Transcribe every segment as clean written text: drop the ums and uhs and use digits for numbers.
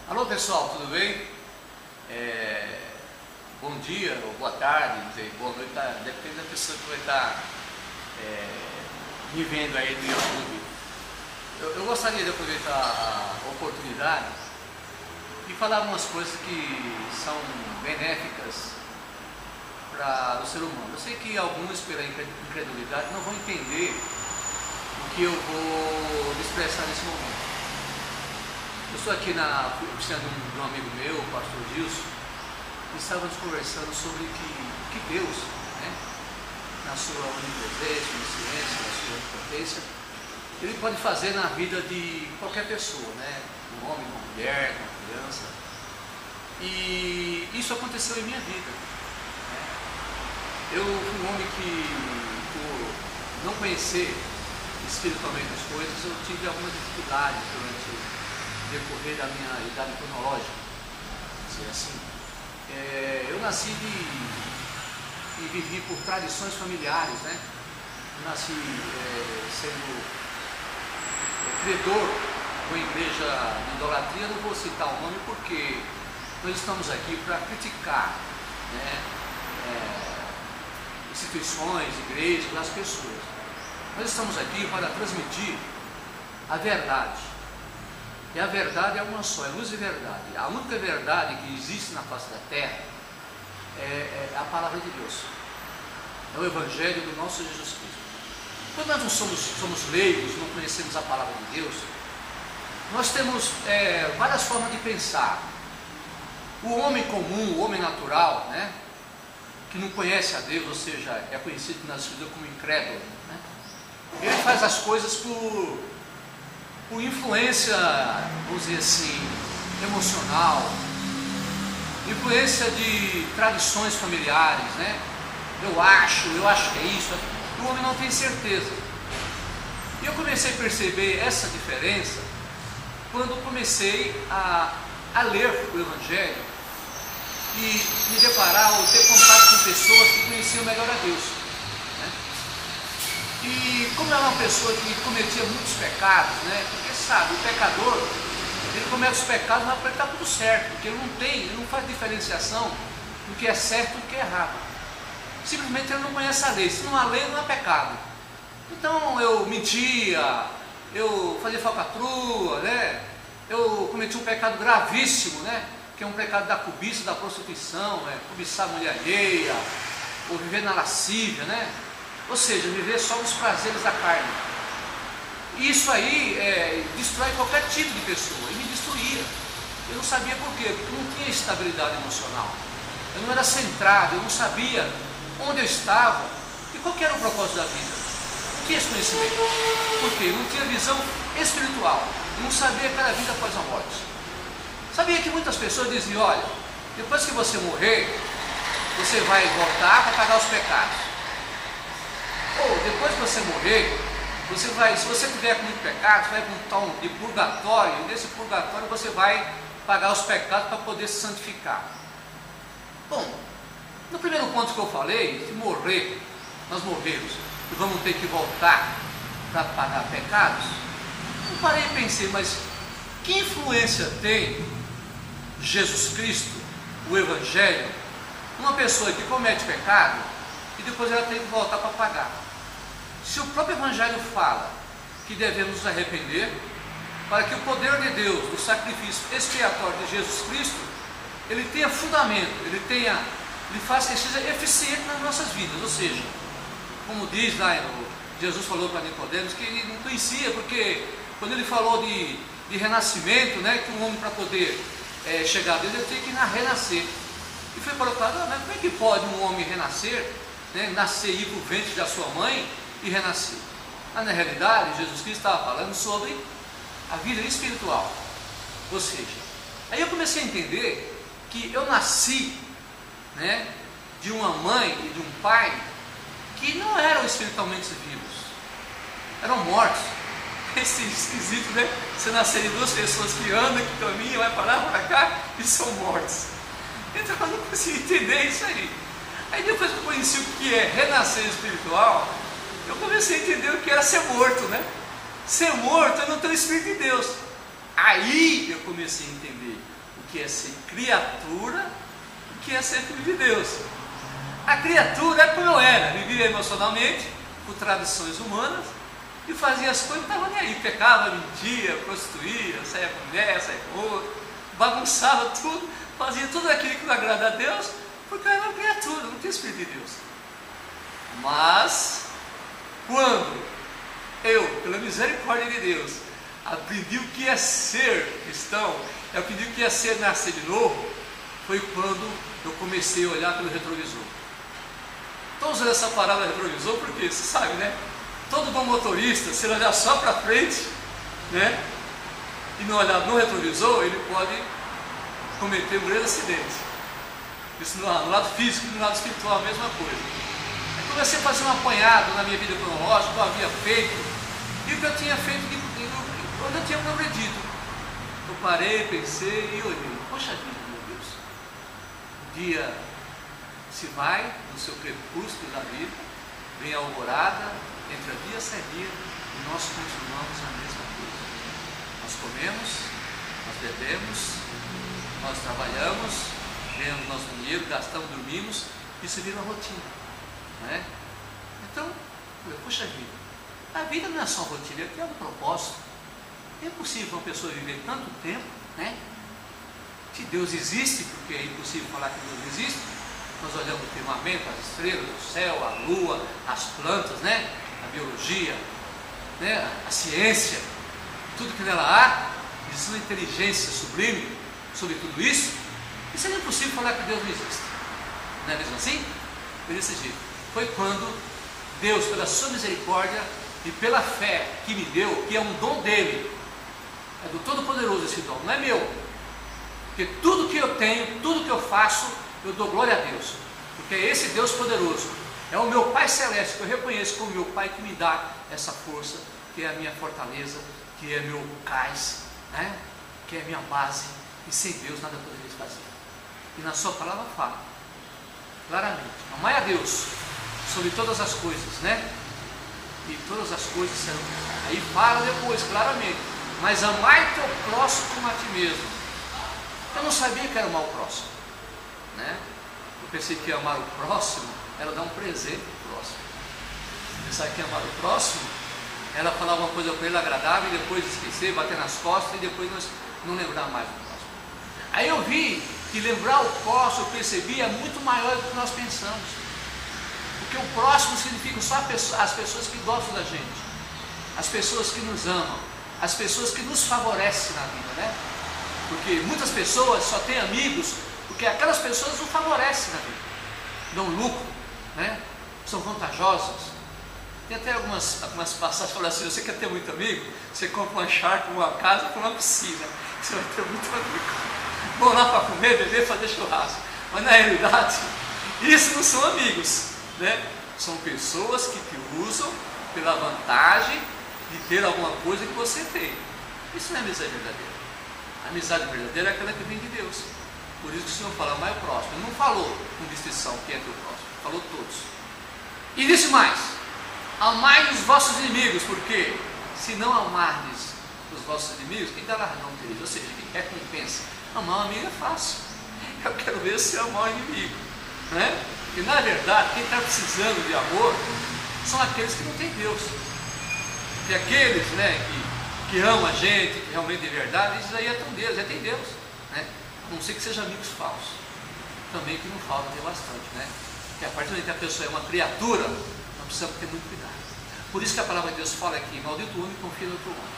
Alô pessoal, tudo bem? Bom dia, ou boa tarde, boa noite, depende da pessoa que vai estar me vendo aí no YouTube. Eu gostaria de aproveitar a oportunidade e falar algumas coisas que são benéficas para o ser humano. Eu sei que alguns, pela incredulidade, não vão entender o que eu vou expressar nesse momento. Eu estou aqui na oficina de um amigo meu, o pastor Gilson, e estávamos conversando sobre que Deus, né, na sua onipresença, onisciência, na sua onipotência, Ele pode fazer na vida de qualquer pessoa, né, um homem, uma mulher, uma criança. E isso aconteceu em minha vida. Né? Eu fui um homem que, por não conhecer espiritualmente as coisas, eu tive algumas dificuldades durante o decorrer da minha idade cronológica, dizer assim. Eu nasci e vivi por tradições familiares, né? Eu nasci sendo credor de uma igreja de idolatria. Não vou citar o nome porque nós estamos aqui para criticar, né, instituições, igrejas, as pessoas. Nós estamos aqui para transmitir a verdade. E a verdade é uma só, é luz e verdade. A única verdade que existe na face da terra é a palavra de Deus. É o Evangelho do nosso Jesus Cristo. Quando nós não somos leigos, não conhecemos a palavra de Deus, nós temos várias formas de pensar. O homem comum, o homem natural, né, que não conhece a Deus, ou seja, é conhecido na Escritura como incrédulo, né, ele faz as coisas por influência, vamos dizer assim, emocional, influência de tradições familiares, né? Eu acho que é isso. O homem não tem certeza. E eu comecei a perceber essa diferença quando comecei a ler o Evangelho e me deparar ou ter contato com pessoas que conheciam melhor a Deus. E como ela é uma pessoa que cometia muitos pecados, né? Porque sabe, o pecador, ele comete os pecados, mas para ele está tudo certo, porque ele não faz diferenciação do que é certo e do que é errado. Simplesmente ele não conhece a lei. Se não há lei, não há pecado. Então eu mentia, eu fazia falcatrua, né? Eu cometi um pecado gravíssimo, né? Que é um pecado da cobiça, da prostituição, né? Cobiçar a mulher alheia, ou viver na lascívia, né? Ou seja, viver só os prazeres da carne. E isso aí destrói qualquer tipo de pessoa. E me destruía. Eu não sabia por quê, porque eu não tinha estabilidade emocional. Eu não era centrado, eu não sabia onde eu estava e qual era o propósito da vida. Não tinha esse conhecimento. Por quê? Eu não tinha visão espiritual. Eu não sabia que era a vida após a morte. Sabia que muitas pessoas diziam, olha, depois que você morrer, você vai voltar para pagar os pecados. Ou depois que você morrer, você vai, se você tiver com muito pecado, você vai para um tal de purgatório, e nesse purgatório você vai pagar os pecados para poder se santificar. Bom, no primeiro ponto que eu falei, de morrer, nós morremos e vamos ter que voltar para pagar pecados, eu parei e pensei, mas que influência tem Jesus Cristo, o Evangelho, numa pessoa que comete pecado e depois ela tem que voltar para pagar? Se o próprio Evangelho fala que devemos nos arrepender, para que o poder de Deus, do sacrifício expiatório de Jesus Cristo, ele tenha fundamento, ele faça que seja eficiente nas nossas vidas. Ou seja, como diz lá, Jesus falou para Nicodemos que ele não conhecia, porque quando ele falou de renascimento, né, que um homem para poder chegar a Deus, ele tem que renascer. E foi colocado, mas como é que pode um homem renascer, né, nascer e ir para o ventre da sua mãe e renascer? Mas na realidade, Jesus Cristo estava falando sobre a vida espiritual. Ou seja, aí eu comecei a entender que eu nasci, né, de uma mãe e de um pai que não eram espiritualmente vivos, eram mortos. Esse esquisito, né? Você nascer de duas pessoas que andam, que caminham, vai para lá, para cá e são mortos. Então eu não consegui entender isso aí. Aí depois que eu conheci o que é renascer espiritual, eu comecei a entender o que era ser morto, né? Ser morto é não ter o Espírito de Deus. Aí eu comecei a entender que é ser criatura, o que é ser filho de Deus. A criatura é como eu era, vivia emocionalmente, por tradições humanas, e fazia as coisas, não estava nem aí, pecava, mentia, prostituía, saía com mulher, saía com outro, bagunçava tudo, fazia tudo aquilo que não agrada a Deus, porque eu era uma criatura, não tinha Espírito de Deus. Mas, quando eu, pela misericórdia de Deus, aprendi o que é ser cristão, eu aprendi o que é ser nascer de novo, foi quando eu comecei a olhar pelo retrovisor. Estou usando essa palavra retrovisor porque, você sabe, né? Todo bom motorista, se ele olhar só para frente, né? E não olhar no retrovisor, ele pode cometer um grande acidente. Isso no lado físico e no lado espiritual a mesma coisa. Eu comecei a fazer um apanhado na minha vida cronológica, o que eu havia feito, e o que eu tinha feito quando eu tinha progredido. Eu parei, pensei e olhei. Poxa vida, meu Deus. O dia se vai no seu crepúsculo da vida, vem a alvorada, entra dia a dia, e nós continuamos a mesma coisa. Nós comemos, nós bebemos, nós trabalhamos, ganhamos nosso dinheiro, gastamos, dormimos, isso vira uma rotina, né? Então, puxa vida, a vida não é só rotina, é um propósito. É possível uma pessoa viver tanto tempo, né? Que Deus existe, porque é impossível falar que Deus existe. Nós olhamos o firmamento, as estrelas, o céu, a lua, as plantas, né? A biologia, né? A ciência, tudo que nela há, existe uma inteligência sublime sobre tudo isso. E seria impossível falar que Deus não existe. Não é mesmo assim? Foi desse jeito. Foi quando Deus, pela sua misericórdia e pela fé que me deu, que é um dom dele, é do Todo-Poderoso esse dom, não é meu. Porque tudo que eu tenho, tudo que eu faço, eu dou glória a Deus. Porque é esse Deus poderoso, é o meu Pai Celeste, que eu reconheço como meu Pai, que me dá essa força, que é a minha fortaleza, que é meu cais, né? Que é a minha base, e sem Deus nada poderia fazer. E na sua palavra fala, claramente, amai a Deus sobre todas as coisas, né? E todas as coisas serão. Aí fala depois, claramente, mas amai teu próximo como a ti mesmo. Eu não sabia que era amar o próximo, né? Eu pensei que amar o próximo era dar um presente para o próximo. Você sabe que amar o próximo era falar uma coisa para ele agradável e depois esquecer, bater nas costas e depois nós não lembrar mais do próximo. Aí eu vi que lembrar o próximo, eu percebi, é muito maior do que nós pensamos. Porque o próximo significa só as pessoas que gostam da gente, as pessoas que nos amam, as pessoas que nos favorecem na vida, né? Porque muitas pessoas só têm amigos porque aquelas pessoas nos favorecem na vida, dão lucro, né? São vantajosas. Tem até algumas passagens que falam assim: você quer ter muito amigo? Você compra uma chácara, uma casa com uma piscina, você vai ter muito amigo. Vão lá para comer, beber, fazer churrasco. Mas na realidade, isso não são amigos, né? São pessoas que te usam pela vantagem de ter alguma coisa que você tem. Isso não é amizade verdadeira. A amizade verdadeira é aquela que vem de Deus. Por isso que o Senhor fala, amai o próximo. Ele não falou com distinção quem é teu próximo, falou todos. E disse mais: amai os vossos inimigos, porque se não amardes os vossos inimigos, quem galardão tereis? Ou seja, quem recompensa? Amar um amigo é fácil. Eu quero ver se amar o inimigo, né? Porque na verdade, quem está precisando de amor são aqueles que não têm Deus. E aqueles, né, que amam a gente, que realmente de verdade, isso aí é tão Deus, já tem Deus, né? A não ser que sejam amigos falsos. Também que não falta ter bastante, né? Porque a partir do momento que a pessoa é uma criatura, nós precisamos ter muito cuidado. Por isso que a palavra de Deus fala aqui: maldito o homem que confia no outro homem.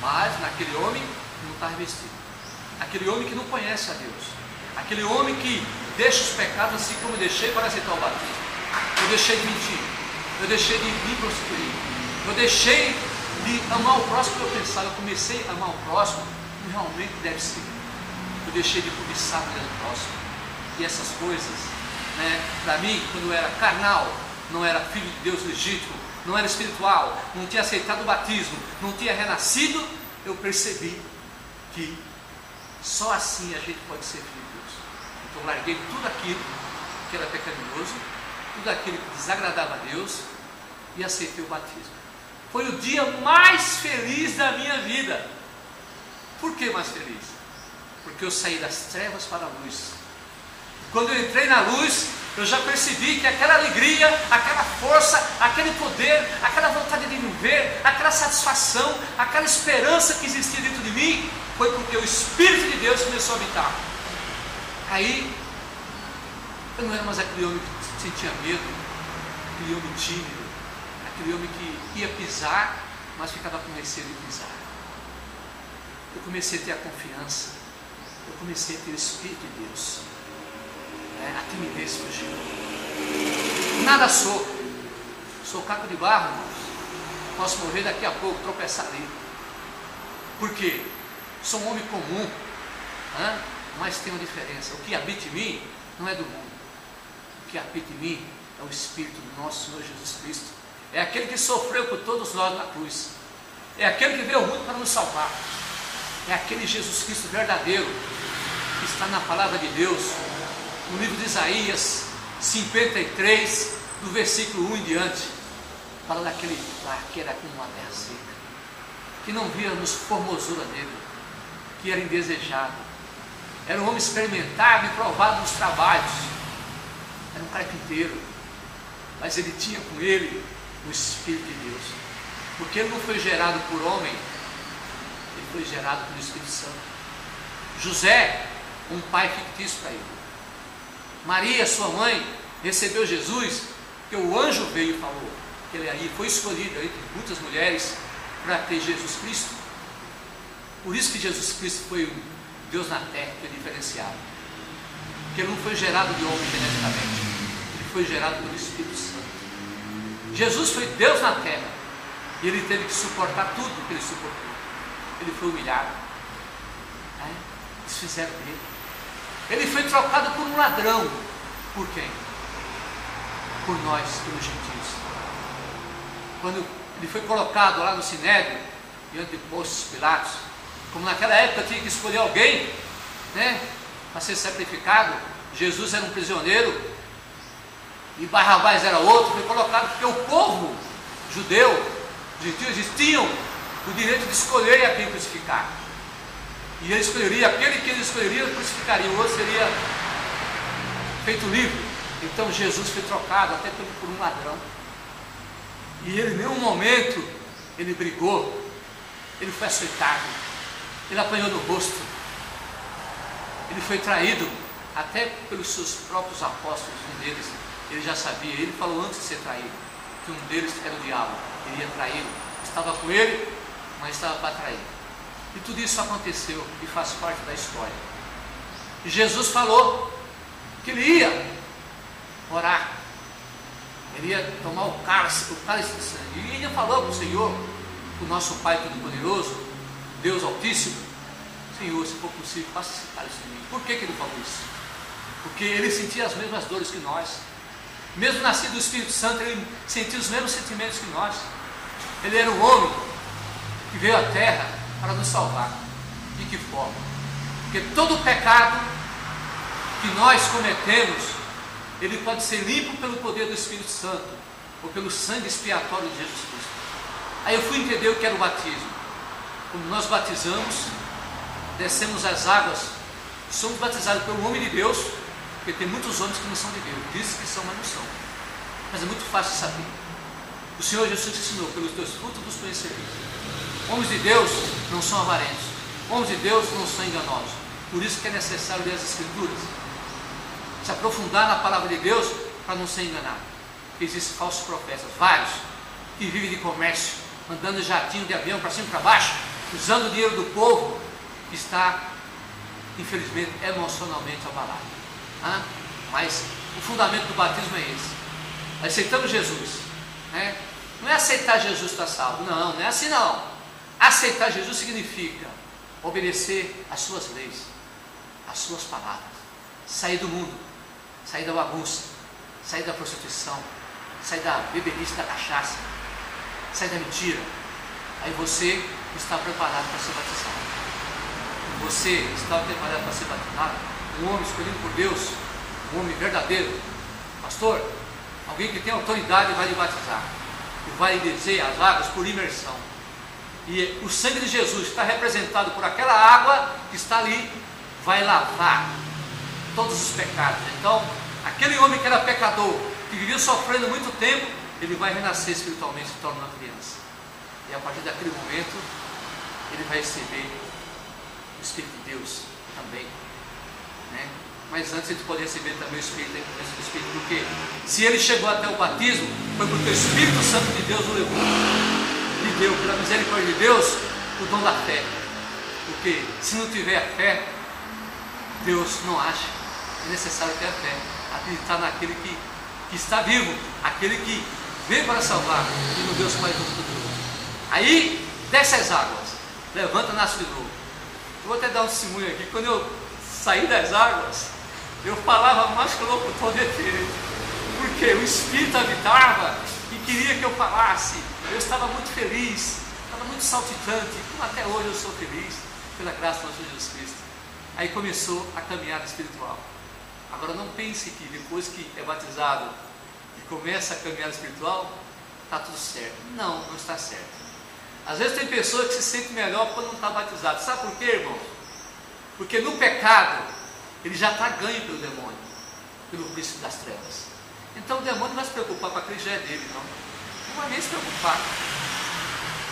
Mas naquele homem não está revestido. Aquele homem que não conhece a Deus. Aquele homem que deixa os pecados assim como eu deixei para aceitar o batismo. Eu deixei de mentir. Eu deixei de me prostituir. Eu deixei de amar o próximo que eu pensava. Eu comecei a amar o próximo como realmente deve ser. Eu deixei de cobiçar a mulher do próximo. E essas coisas, né, para mim, quando eu era carnal, não era filho de Deus legítimo, não era espiritual, não tinha aceitado o batismo, não tinha renascido, eu percebi que só assim a gente pode ser filho de Deus. Então larguei tudo aquilo que era pecaminoso, tudo aquilo que desagradava a Deus e aceitei o batismo. Foi o dia mais feliz da minha vida. Por que mais feliz? porque eu saí das trevas para a luz. Quando eu entrei na luz, eu já percebi que aquela alegria, aquela força, aquele poder, aquela vontade de viver, aquela satisfação, aquela esperança que existia dentro de mim, foi porque o Espírito de Deus começou a habitar. Aí, eu não era mais aquele homem que sentia medo, aquele homem tímido, aquele homem que ia pisar, mas ficava com receio de pisar. Eu comecei a ter a confiança, eu comecei a ter o Espírito de Deus. A timidez fugiu. Nada sou caco de barro, irmãos. Posso morrer daqui a pouco, tropeçar ali. Por quê? Sou um homem comum, mas tem uma diferença. O que habita em mim não é do mundo. O que habita em mim é o Espírito do nosso Senhor Jesus Cristo. É aquele que sofreu por todos nós na cruz. É aquele que veio ao mundo para nos salvar. É aquele Jesus Cristo verdadeiro que está na palavra de Deus, no livro de Isaías 53, do versículo 1 em diante. Fala daquele lá que era como uma terra seca, que não víamos formosura nele, que era indesejado, era um homem experimentado e provado nos trabalhos, era um carpinteiro, mas ele tinha com ele o Espírito de Deus, porque ele não foi gerado por homem, ele foi gerado pelo Espírito Santo. José, um pai fictício para ele. Maria, sua mãe, recebeu Jesus, porque o anjo veio e falou que ele aí foi escolhido entre muitas mulheres para ter Jesus Cristo. Por isso que Jesus Cristo foi o Deus na terra, foi diferenciado, porque ele não foi gerado de homem geneticamente, ele foi gerado pelo Espírito Santo. Jesus foi Deus na terra, e ele teve que suportar tudo que ele suportou. Ele foi humilhado, desfizeram dele. Ele foi trocado por um ladrão. Por quem? Por nós, pelos gentios. Quando ele foi colocado lá no Sinédrio, diante de Pôncio Pilatos, como naquela época tinha que escolher alguém, para ser sacrificado, Jesus era um prisioneiro, e Barrabás era outro, foi colocado porque o povo judeu, os gentios, eles tinham o direito de escolher a quem crucificar. E ele escolheria, aquele que ele escolheria, crucificaria, o outro seria feito livre. Então Jesus foi trocado até por um ladrão. E ele, em nenhum momento, ele brigou, ele foi açoitado, ele apanhou no rosto, ele foi traído, até pelos seus próprios apóstolos. Um deles, ele já sabia, ele falou antes de ser traído, que um deles era o diabo, ele ia traí-lo, estava com ele, mas estava para trair. E tudo isso aconteceu e faz parte da história. E Jesus falou que ele ia orar, ele ia tomar o cálice de sangue, e ele falou para o Senhor, o nosso Pai Todo-Poderoso, Deus Altíssimo: Senhor, se for possível, faça esse cálice de mim. Por que ele falou isso? Porque ele sentia as mesmas dores que nós, mesmo nascido do Espírito Santo, ele sentia os mesmos sentimentos que nós. Ele era um homem que veio à terra para nos salvar. De que forma? Porque todo pecado que nós cometemos, ele pode ser limpo pelo poder do Espírito Santo, ou pelo sangue expiatório de Jesus Cristo. Aí eu fui entender o que era o batismo. Quando nós batizamos, descemos as águas, somos batizados pelo homem de Deus, porque tem muitos homens que não são de Deus, dizem que são, mas não são. Mas é muito fácil saber. O Senhor Jesus ensinou: pelos teus frutos dos conhecereis. Homens de Deus não são avarentos, homens de Deus não são enganosos. Por isso que é necessário ler as Escrituras, se aprofundar na palavra de Deus, para não ser enganado. Porque existem falsos profetas, vários, que vivem de comércio, andando de jatinho, de avião, para cima e para baixo, usando o dinheiro do povo, que está, infelizmente, emocionalmente abalado. Mas o fundamento do batismo é esse: aceitamos Jesus, não é aceitar Jesus está salvo, não é assim não. Aceitar Jesus significa obedecer às suas leis, às suas palavras, sair do mundo, sair da bagunça, sair da prostituição, sair da bebedice, da cachaça, sair da mentira. Aí você está preparado para ser batizado. Você está preparado para ser batizado? Um homem escolhido por Deus, um homem verdadeiro. Pastor, alguém que tem autoridade vai lhe batizar, e vai lhe dizer as águas por imersão. E o sangue de Jesus está representado por aquela água que está ali, vai lavar todos os pecados. Então, aquele homem que era pecador, que vivia sofrendo muito tempo, ele vai renascer espiritualmente e se torna uma criança. E a partir daquele momento, ele vai receber o Espírito de Deus também, né? Mas antes de poder receber também o Espírito, do Espírito, porque se ele chegou até o batismo, foi porque o Espírito Santo de Deus o levou, lhe deu, pela misericórdia de Deus, o dom da fé. Porque se não tiver a fé, Deus não age. É necessário ter a fé, acreditar naquele que está vivo, aquele que veio para salvar, e no Deus Pai Todo-Poderoso. Aí desce as águas, levanta, nasce de novo. Eu vou até dar um testemunho aqui. Quando eu saí das águas, eu falava mais que o locutor de TV, porque o Espírito habitava e queria que eu falasse. Eu estava muito feliz, estava muito saltitante, como até hoje eu sou feliz, pela graça do nosso Jesus Cristo. Aí começou a caminhada espiritual. Agora não pense que depois que é batizado e começa a caminhada espiritual, está tudo certo. Não, não está certo. Às vezes tem pessoas que se sentem melhor quando não está batizado. Sabe por quê, irmão? Porque no pecado, ele já está ganho pelo demônio, pelo príncipe das trevas. Então o demônio não vai se preocupar com aquele que já é dele, não. Não vai nem se preocupar.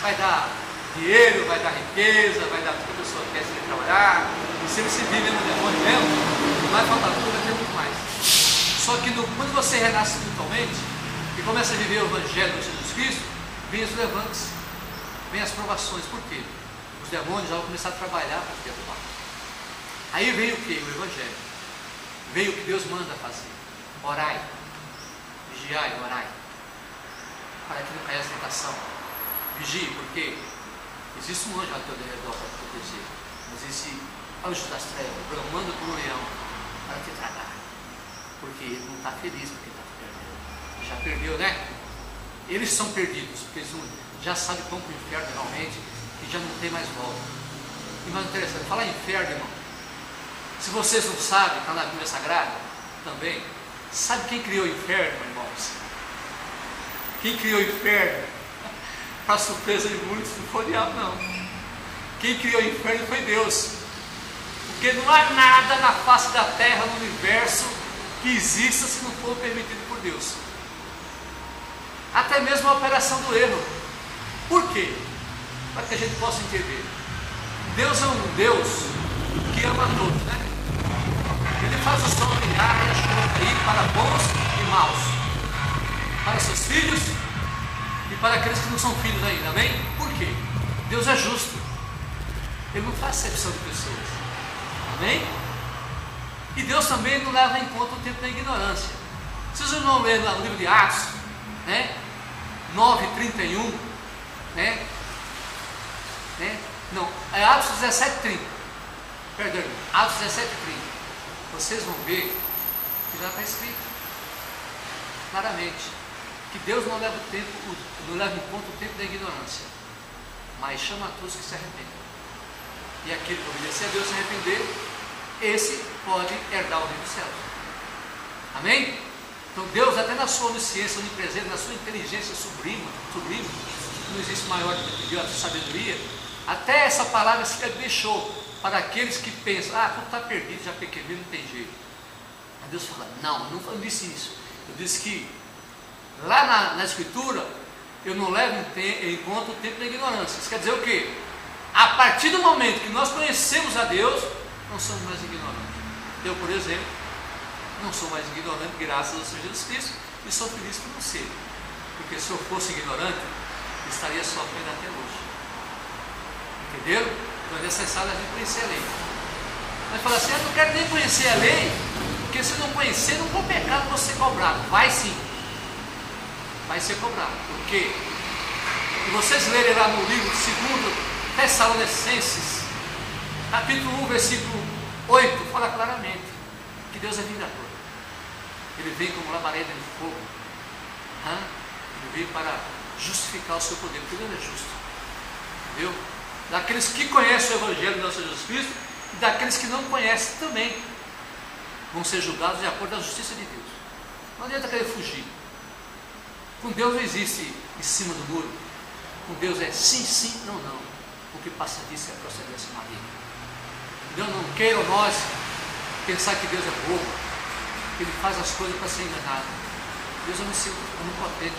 Vai dar dinheiro, vai dar riqueza, vai dar tudo que a pessoa quer se ele trabalhar. E se ele se vive no demônio mesmo, não vai faltar tudo, vai ter muito mais. Só que quando você renasce espiritualmente e começa a viver o Evangelho do Jesus Cristo, vem os levantes, vem as provações. Por quê? Os demônios já vão começar a trabalhar para te derrubar. Aí veio o que? O Evangelho. Veio o que Deus manda fazer. Orai, vigiai, orai, para que não caia a tentação. Vigie, porque existe um anjo ao teu redor para te proteger, mas existe anjo das trevas, bramando por um leão para te tragar, porque ele não está feliz porque está te perdendo. Já perdeu, né? Eles são perdidos, porque eles já sabem que vão para o inferno realmente e já não tem mais volta. E mais interessante, falar em inferno, irmão. Se vocês não sabem, está na Bíblia Sagrada também. Sabe quem criou o inferno, irmãos? Quem criou o inferno? Para surpresa de muitos, não foi o diabo, não. Quem criou o inferno foi Deus. Porque não há nada na face da terra, no universo, que exista se não for permitido por Deus. Até mesmo a operação do erro. Por quê? Para que a gente possa entender. Deus é um Deus que ama todos, né? Ele faz o sol brilhar e a chuva cair para bons e maus, para seus filhos e para aqueles que não são filhos ainda, amém? Por quê? Deus é justo, Ele não faz acepção de pessoas, amém? E Deus também não leva em conta o tempo da ignorância. Vocês não lerem no livro de Atos, né? 9:31, né? Não, é Atos 17:30, perdão, Atos 17:30. Vocês vão ver que já está escrito claramente que Deus não leva em conta o tempo da ignorância, mas chama a todos que se arrependem. E aquele que obedecer a Deus se arrepender, esse pode herdar o reino dos céus. Amém? Então Deus, até na sua onisciência, onipresença, na sua inteligência sublime, não existe maior do que Deus, a sabedoria, até essa palavra se deixou para aqueles que pensam, tudo está perdido, já pequei, não tem jeito. Aí Deus fala, não, eu não disse isso. Eu disse que lá na Escritura, eu não levo em conta o tempo da ignorância. Isso quer dizer o quê? A partir do momento que nós conhecemos a Deus, não somos mais ignorantes. Eu, por exemplo, não sou mais ignorante graças ao Senhor Jesus Cristo e sou feliz por não ser. Porque se eu fosse ignorante, eu estaria sofrendo até hoje. Entenderam? Então é necessário a gente conhecer a lei. Mas fala assim, eu não quero nem conhecer a lei, porque se não conhecer, não vou pecar, não vou ser cobrado. Vai sim. Vai ser cobrado. Por quê? E vocês lerem lá no livro 2 Tessalonicenses, capítulo 1, versículo 8, fala claramente que Deus é vingador. Ele vem como labareda de fogo. Ele veio para justificar o seu poder, porque Deus é justo. Entendeu? Daqueles que conhecem o Evangelho do nosso Jesus Cristo e daqueles que não conhecem também vão ser julgados de acordo com a justiça de Deus. Não adianta querer fugir. Com Deus não existe em cima do muro. Com Deus é sim, sim, não, não. O que passa disso é procedência maligna. Não queiram nós pensar que Deus é bobo, que Ele faz as coisas para ser enganado. Deus é onipotente.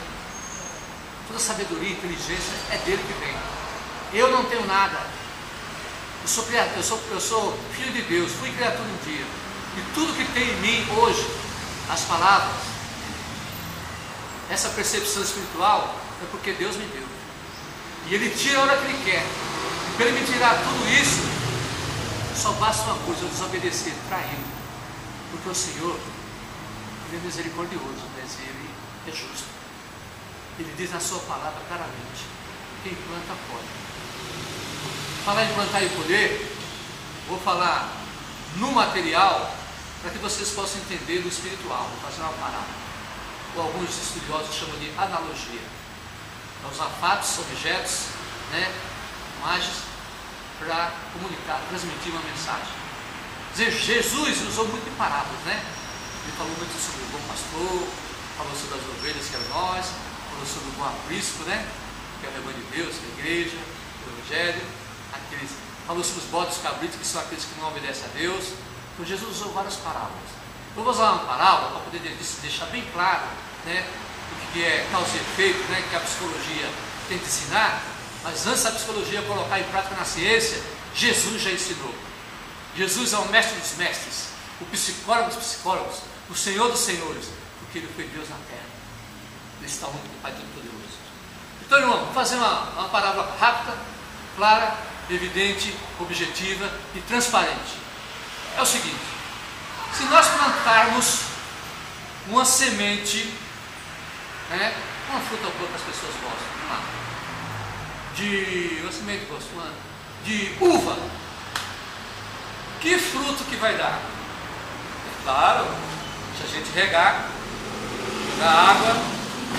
Toda sabedoria e inteligência é dele que vem. Eu não tenho nada. Eu sou filho de Deus, fui criatura um dia. E tudo que tem em mim hoje, as palavras, essa percepção espiritual, é porque Deus me deu. E Ele tira a hora que Ele quer. E para Ele me tirar tudo isso, só basta uma coisa: eu desobedecer para Ele. Porque o Senhor, Ele é misericordioso, mas Ele é justo. Ele diz na sua palavra claramente: quem planta pode. Falar em plantar e colher, vou falar no material, para que vocês possam entender no espiritual. Vou fazer uma parábola, ou alguns estudiosos chamam de analogia. Vamos usar fatos, objetos, imagens, para comunicar, transmitir uma mensagem. Jesus usou muito de parábolas, Ele falou muito sobre o bom pastor, falou sobre as ovelhas, que eram nós, falou sobre o bom aprisco, que é o rebanho de Deus, que é a igreja, o evangelho, falou sobre os bodes cabritos, que são aqueles que não obedecem a Deus. Então Jesus usou várias parábolas. Eu vou usar uma parábola para poder deixar bem claro, o que é causa e efeito, que a psicologia tem que ensinar. Mas antes da psicologia colocar em prática na ciência, Jesus já ensinou. Jesus é o mestre dos mestres, o psicólogo dos psicólogos, o Senhor dos senhores, porque Ele foi Deus na terra. Ele está único do Pai Todo-Poderoso. Então, irmão, vamos fazer uma parábola rápida, clara, evidente, objetiva e transparente. É o seguinte: se nós plantarmos uma semente, uma fruta boa que as pessoas gostam, vamos lá, uma semente gostosa, de uva, que fruto que vai dar? É claro, se a gente regar, jogar água,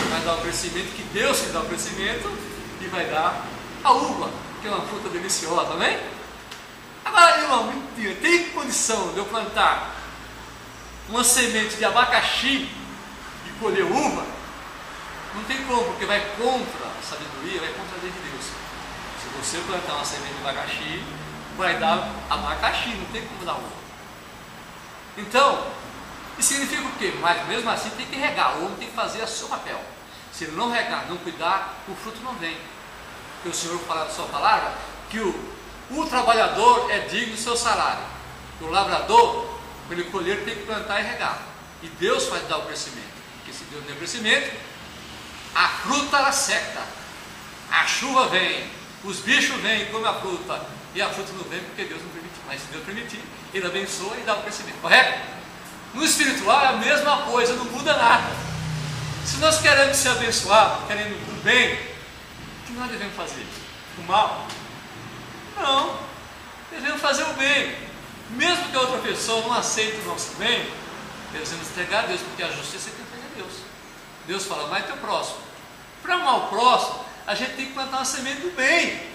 vai dar o crescimento, que Deus que dá o crescimento, e vai dar a uva, que é uma fruta deliciosa, não é? Agora, irmão, mentira, tem condição de eu plantar uma semente de abacaxi e colher uva? Não tem como, porque vai contra a sabedoria, vai contra a lei de Deus. Se você plantar uma semente de abacaxi, vai dar abacaxi, não tem como dar uva. Então, isso significa o quê? Mas mesmo assim tem que regar, o homem tem que fazer o seu papel. Se ele não regar, não cuidar, o fruto não vem. Porque o Senhor fala na sua palavra que o trabalhador é digno do seu salário. O lavrador, para ele colher, tem que plantar e regar. E Deus vai dar o crescimento. Porque se Deus der o crescimento, a fruta ela seca, a chuva vem, os bichos vêm e comem a fruta, e a fruta não vem porque Deus não permitiu. Mas se Deus permitir, Ele abençoa e dá o crescimento, correto? No espiritual é a mesma coisa, não muda nada. Se nós queremos ser abençoados, queremos o bem, o que nós devemos fazer? O mal? Não, devemos fazer o bem. Mesmo que a outra pessoa não aceite o nosso bem, devemos entregar a Deus, porque a justiça é quem faz a Deus. Deus fala: amar teu próximo. Para amar o próximo, a gente tem que plantar uma semente do bem.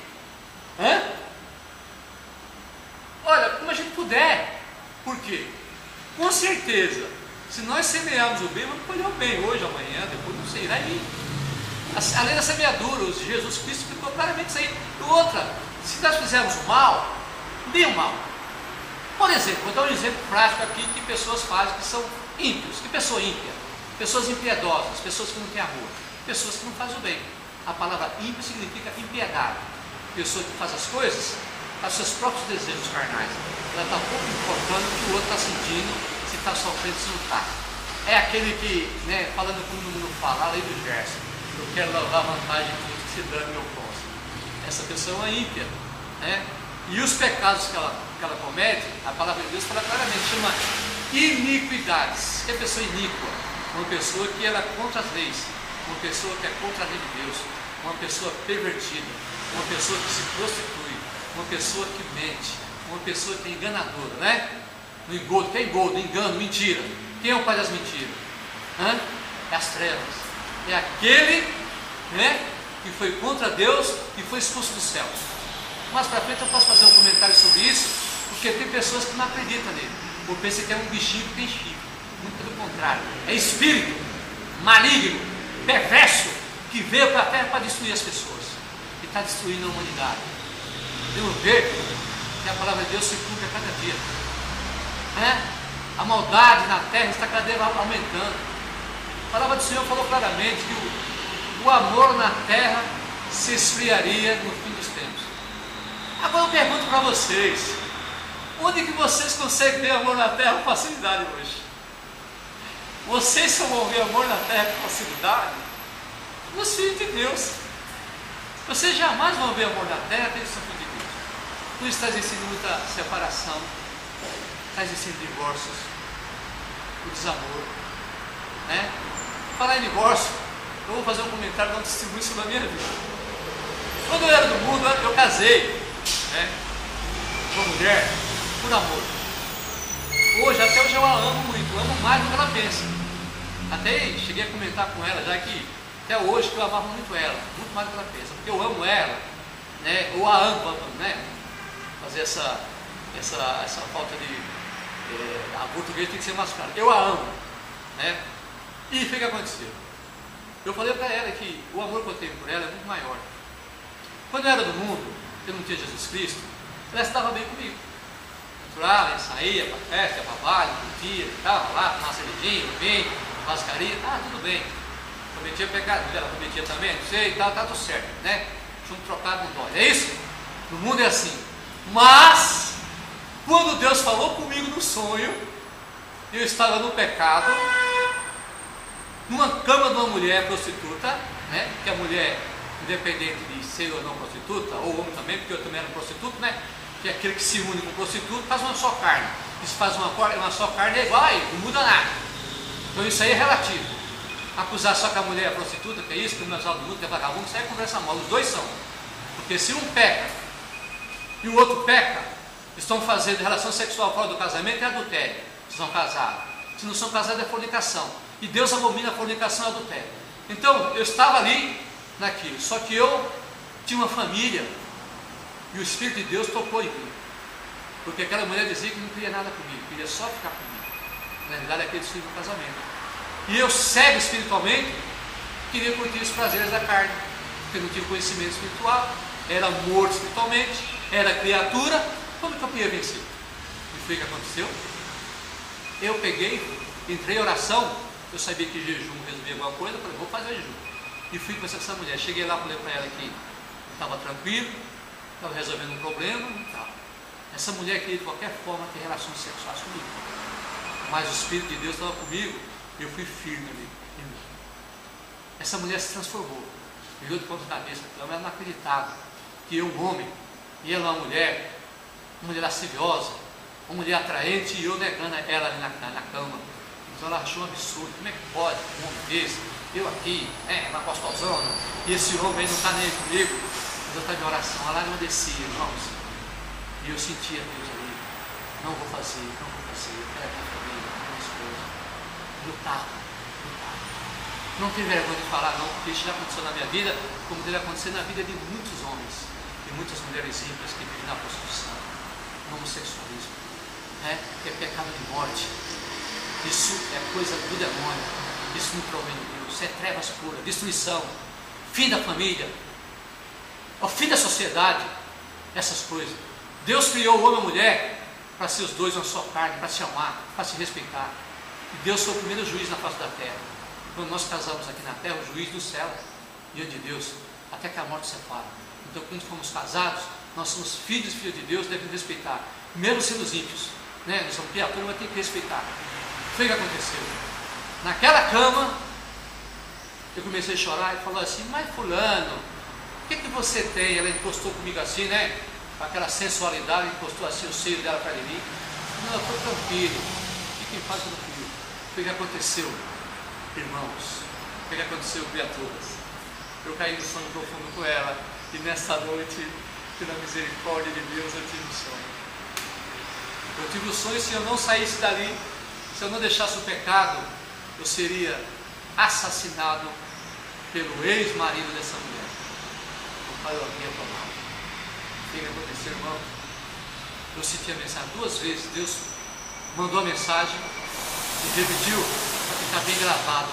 Olha, como a gente puder. Por quê? Com certeza, se nós semearmos o bem, vamos colher o bem hoje, amanhã, depois, não sei, irá ir. Além da semeadura, Jesus Cristo explicou claramente isso aí. E outra, se nós fizermos o mal, bem o mal. Por exemplo, vou dar um exemplo prático aqui que pessoas fazem que são ímpios. Que pessoa ímpia? Pessoas impiedosas, pessoas que não têm amor, pessoas que não fazem o bem. A palavra ímpio significa impiedade. Pessoa que faz as coisas para seus próprios desejos carnais. Ela está pouco importando o que o outro está sentindo, se está sofrendo, se não está. É aquele que, falando como o mundo fala, além do Gerson, eu quero levar vantagem de tudo que se dane meu próximo. Essa pessoa é uma ímpia. E os pecados que ela comete, a palavra de Deus fala claramente, chama iniquidades. Que é pessoa iníqua? Uma pessoa que ela é contra as leis, uma pessoa que é contra a lei de Deus, uma pessoa pervertida, uma pessoa que se prostitui, uma pessoa que mente, uma pessoa que é enganadora, No engodo, que é engodo, engano, mentira. Quem é o pai das mentiras? É as trevas. É aquele, que foi contra Deus e foi expulso do céu. Mais para frente eu posso fazer um comentário sobre isso, porque tem pessoas que não acreditam nele, ou pensam que é um bichinho que tem chifre. Muito pelo contrário, é espírito maligno, perverso, que veio para a terra para destruir as pessoas, e está destruindo a humanidade. Devemos ver que a palavra de Deus se cumpre a cada dia. Né? A maldade na terra está cada dia aumentando. A palavra do Senhor falou claramente que o amor na terra se esfriaria no fim dos tempos. Agora eu pergunto para vocês, onde que vocês conseguem ter amor na terra com facilidade hoje? Vocês só vão ver amor na terra com facilidade nos filhos de Deus. Vocês jamais vão ver amor na terra pelo Santo de Deus. Por isso está existindo muita separação, está existindo divórcios, o desamor, né? Falar em divórcio, eu vou fazer um comentário, dar um testemunho sobre a minha vida. Quando eu era do mundo, eu casei, né, com uma mulher por amor. Até hoje eu a amo muito, eu amo mais do que ela pensa. Até cheguei a comentar com ela, já que até hoje que eu amava muito ela, muito mais do que ela pensa, porque eu amo ela, né, ou a amo, né, fazer essa falta de a português tem que ser mais claro. Eu a amo, né? E o que aconteceu? Eu falei para ela que o amor que eu tenho por ela é muito maior. Quando eu era do mundo, eu não tinha Jesus Cristo, ela estava bem comigo. Naturava, saía para festa, para baile, curtia, estava lá, tomava cervejinha, vinho, mascaria, tudo bem. Cometia pecado, ela cometia também, não sei, tá tudo certo, né? Junto trocado no dólar. É isso? No mundo é assim. Mas quando Deus falou comigo no sonho, eu estava no pecado, numa cama de uma mulher prostituta, né? Que a mulher, independente de ser ou não prostituta, ou homem também, porque eu também era um prostituto, né? Que é aquele que se une com o prostituto, faz uma só carne. E se faz uma só carne é igual a ele, não muda nada. Então isso aí é relativo. Acusar só que a mulher é prostituta, que é isso, que o meu do mundo, que é vagabundo, isso aí é conversa mal. Os dois são. Porque se um peca e o outro peca, estão fazendo relação sexual fora do casamento, é adultério. Se são casados. Se não são casados, é fornicação. E Deus abomina a fornicação e adultério. Então, eu estava ali naquilo. Só que eu tinha uma família e o Espírito de Deus tocou em mim. Porque aquela mulher dizia que não queria nada comigo, queria só ficar comigo. Na realidade, aqueles filhos do casamento. E eu, cego espiritualmente, queria curtir os prazeres da carne. Porque não tinha conhecimento espiritual, era morto espiritualmente, era criatura. Como que eu ia vencer? E foi o que aconteceu? Eu peguei, entrei em oração, eu sabia que jejum resolvia alguma coisa, eu falei, vou fazer jejum. E fui conversar com essa mulher. Cheguei lá, falei para ela que estava tranquilo, estava resolvendo um problema e tal. Essa mulher queria de qualquer forma ter relações sexuais comigo. Mas o Espírito de Deus estava comigo e eu fui firme ali. Essa mulher se transformou. Virou de ponta cabeça, ela não acreditava que eu, um homem, e ela uma mulher lasciviosa, uma mulher atraente, e eu negando ela ali na cama. Então ela achou um absurdo. Como é que pode um homem desse, eu aqui, uma gostosona, e esse homem aí não está nem comigo? Mas eu estava em oração, a lágrima descia, irmãos, e eu sentia Deus ali. Não vou fazer, eu quero a minha família, a minha esposa. Lutava. Não tenho vergonha de falar não, porque isso já aconteceu na minha vida, como deve acontecer na vida de muitos homens e muitas mulheres ímpias que vivem na prostituição, no homossexualismo, né? Que é pecado de morte. Isso é coisa do demônio, isso não provém de Deus, isso é trevas puras, destruição, fim da família, o fim da sociedade, essas coisas. Deus criou o homem e a mulher para ser os dois uma só carne, para se amar, para se respeitar. E Deus foi o primeiro juiz na face da terra. Quando nós casamos aqui na terra, o juiz do céu, diante de Deus, até que a morte separa. Então, quando fomos casados, nós somos filhos e filhas de Deus, devemos respeitar, mesmo sendo os ímpios, né? Nós somos criaturas, mas tem que respeitar. Foi o que aconteceu. Naquela cama, eu comecei a chorar e falou assim, mas fulano, o que você tem? Ela encostou comigo assim, né? Com aquela sensualidade, encostou assim o seio dela para mim. Não, eu estou tranquilo. Fique em paz, tranquilo. Foi o que aconteceu, irmãos. Foi o que aconteceu, criaturas. Eu caí no sono profundo com ela. E nessa noite, pela misericórdia de Deus, eu tive um sonho. Eu tive um sonho, se eu não saísse dali, se eu não deixasse o pecado, eu seria assassinado pelo ex-marido dessa mulher. O pai eu havia tomado. O que aconteceu, irmão? Eu senti a mensagem 2 vezes. Deus mandou a mensagem e repetiu para ficar bem gravado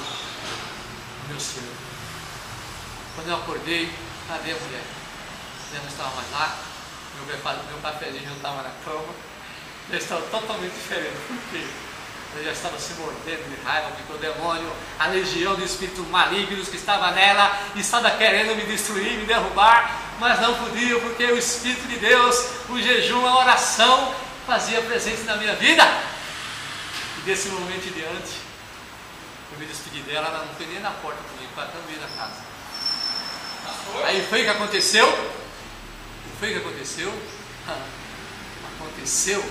no meu ser. Quando eu acordei, cadê a mulher? Ela não estava mais lá. meu cafezinho já estava na cama, já estava totalmente diferente. Por quê? Eu já estava se mordendo de raiva, porque o demônio, a legião de espíritos malignos que estava nela, estava querendo me destruir, me derrubar, mas não podia, porque o Espírito de Deus, o jejum, a oração, fazia presente na minha vida. E desse momento em diante, eu me despedi dela, ela não foi nem na porta comigo, para até no meio da casa. Aí foi o que aconteceu? Aconteceu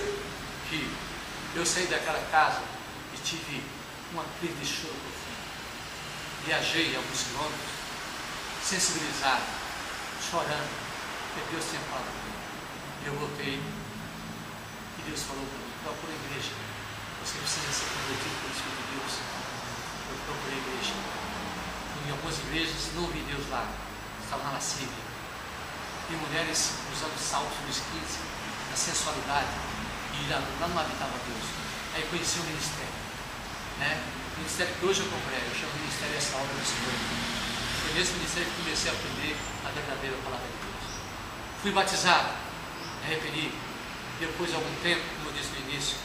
que eu saí daquela casa e tive uma crise de choro profundo. Viajei alguns quilômetros, sensibilizado, chorando, porque Deus tinha falado comigo. E eu voltei e Deus falou para mim: procura a igreja, você precisa ser convertido pelo Espírito de Deus. Eu procurei a igreja. Em algumas igrejas não vi Deus lá, estava na lascívia. E mulheres usando saltos nos 15, na sensualidade, e lá não habitava Deus. Aí conheci o ministério, né? O ministério que hoje eu comprei, eu chamo de ministério essa obra do Senhor. Foi nesse ministério que comecei a aprender a verdadeira palavra de Deus. Fui batizado, me arrependi. Depois de algum tempo, como eu disse no início,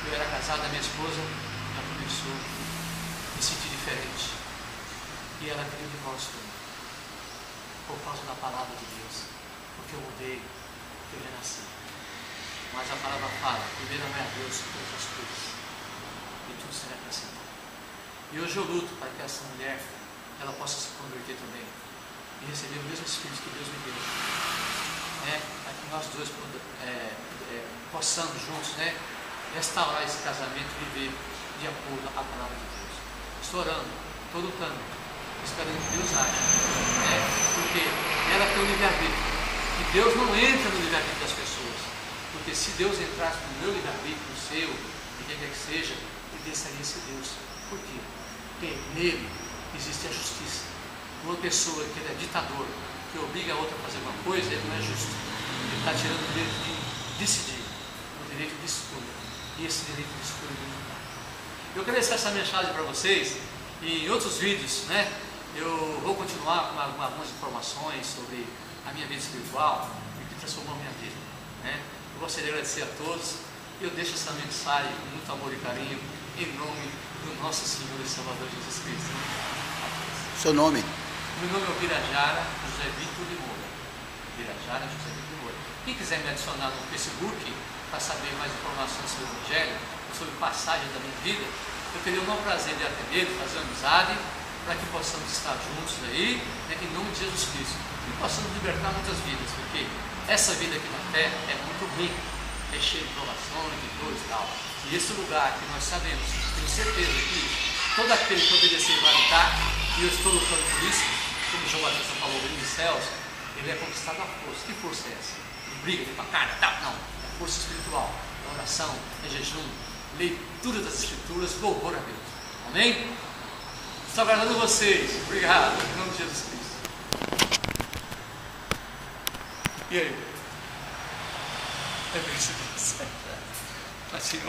eu era casado, a minha esposa já começou a me sentir diferente. E ela queria o divórcio comigo, por causa da palavra de Deus, porque eu mudei, porque eu renasci. Mas a palavra fala: primeiramente a Deus todas as coisas, e tudo será acrescentado. E hoje eu luto para que essa mulher ela possa se converter também e receber o mesmo Espírito que Deus me deu, para que nós dois possamos juntos, restaurar esse casamento e viver de acordo à palavra de Deus. Estou orando, estou lutando, esperando que Deus haja, porque ela tem o livre-arbítrio, e Deus não entra no livre-arbítrio das pessoas, porque se Deus entrasse no meu livre-arbítrio, no seu, de quem quer que seja, ele deixaria esse Deus. Por quê? Porque nele existe a justiça. Uma pessoa que é ditador, que obriga a outra a fazer uma coisa, ele não é justo. Ele está tirando o direito de decidir, o direito de escolha, e esse direito de escolha ele não dá. Eu quero deixar essa mensagem para vocês, e em outros vídeos, eu vou continuar com algumas informações sobre a minha vida espiritual e o que transformou a minha vida. Eu gostaria de agradecer a todos. Eu deixo essa mensagem com muito amor e carinho, em nome do nosso Senhor e Salvador Jesus Cristo. Seu nome? Meu nome é Birajara José Vitor de Moura. Birajara José Vitor de Moura. Quem quiser me adicionar no Facebook para saber mais informações sobre o Evangelho, sobre passagem da minha vida, eu teria o maior prazer de atender, de fazer amizade, para que possamos estar juntos aí, em nome de Jesus Cristo, e possamos libertar muitas vidas, porque essa vida aqui na Terra é muito ruim, é cheia de provações, de dores e tal. E esse lugar que nós sabemos, tenho certeza que todo aquele que obedecer vai habitar, e eu estou lutando por isso, como João Batista falou, o reino dos céus, ele é conquistado à força. Que força é essa? Ele briga, vem para a carne, tal. Não, é força espiritual, é oração, é jejum, leitura das Escrituras, louvor a Deus. Amém? Estou aguardando vocês. Obrigado, em nome de Jesus Cristo. E aí? É bem isso. Assim,